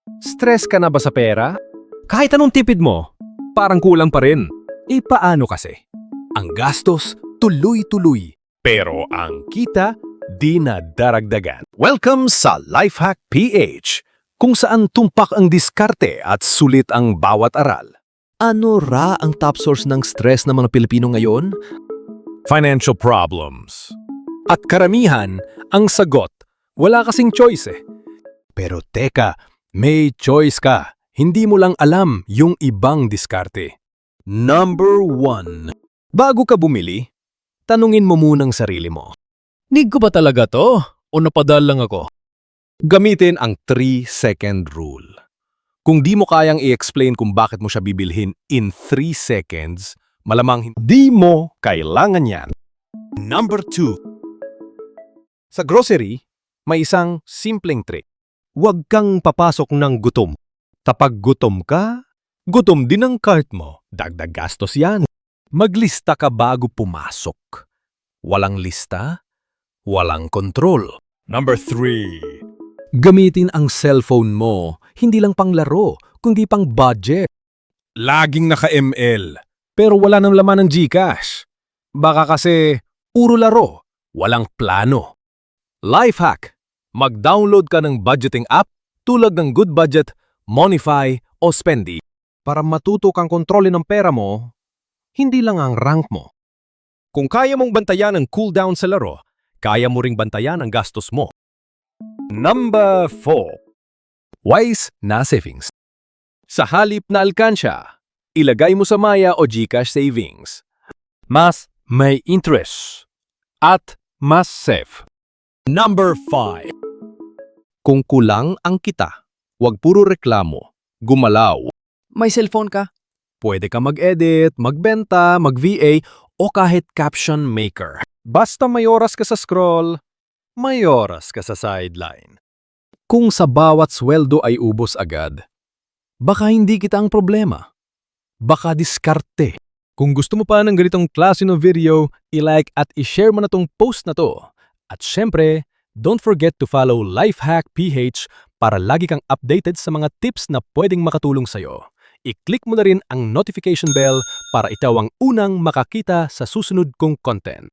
Stress ka na ba sa pera? Kahit anong tipid mo, parang kulang pa rin. Paano kasi? Ang gastos, tuloy-tuloy. Pero ang kita, di na daragdagan. Welcome sa Lifehack PH, kung saan tumpak ang diskarte at sulit ang bawat aral. Ano ra ang top source ng stress ng mga Pilipino ngayon? Financial problems. At karamihan, ang sagot, wala kasing choice eh. Pero teka, may choice ka. Hindi mo lang alam yung ibang diskarte. Number 1. Bago ka bumili, tanungin mo munang sarili mo. Need ko ba talaga to? O napadal lang ako? Gamitin ang 3-second rule. Kung di mo kayang i-explain kung bakit mo siya bibilhin in 3 seconds, malamang hindi mo kailangan yan. Number 2. Sa grocery, may isang simpleng trick. Huwag kang papasok ng gutom. Kapag gutom ka, gutom din ang cart mo. Dagdag gastos yan. Maglista ka bago pumasok. Walang lista, walang kontrol. Number 3. Gamitin ang cellphone mo, hindi lang pang laro, kundi pang budget. Laging naka-ML, pero wala nang laman ng GCash. Baka kasi puro laro, walang plano. Lifehack. Mag-download ka ng budgeting app tulad ng Good Budget, Monify o Spendy para matuto kang kontrolin ng pera mo, hindi lang ang rank mo. Kung kaya mong bantayan ang cooldown sa laro, kaya mo ring bantayan ang gastos mo. Number 4. Wise na savings. Sa halip na alkansya, ilagay mo sa Maya o GCash savings. Mas may interest at mas safe. Number 5. Kung kulang ang kita, huwag puro reklamo, gumalaw. May cellphone ka? Pwede ka mag-edit, magbenta, mag-VA o kahit caption maker. Basta may oras ka sa scroll, may oras ka sa sideline. Kung sa bawat sweldo ay ubos agad, baka hindi kita ang problema. Baka diskarte. Kung gusto mo pa ng ganitong klase ng video, i-like at i-share mo na tong post na to. At syempre, don't forget to follow Lifehack PH para lagi kang updated sa mga tips na pwedeng makatulong sa'yo. I-click mo na rin ang notification bell para ikaw ang unang makakita sa susunod kong content.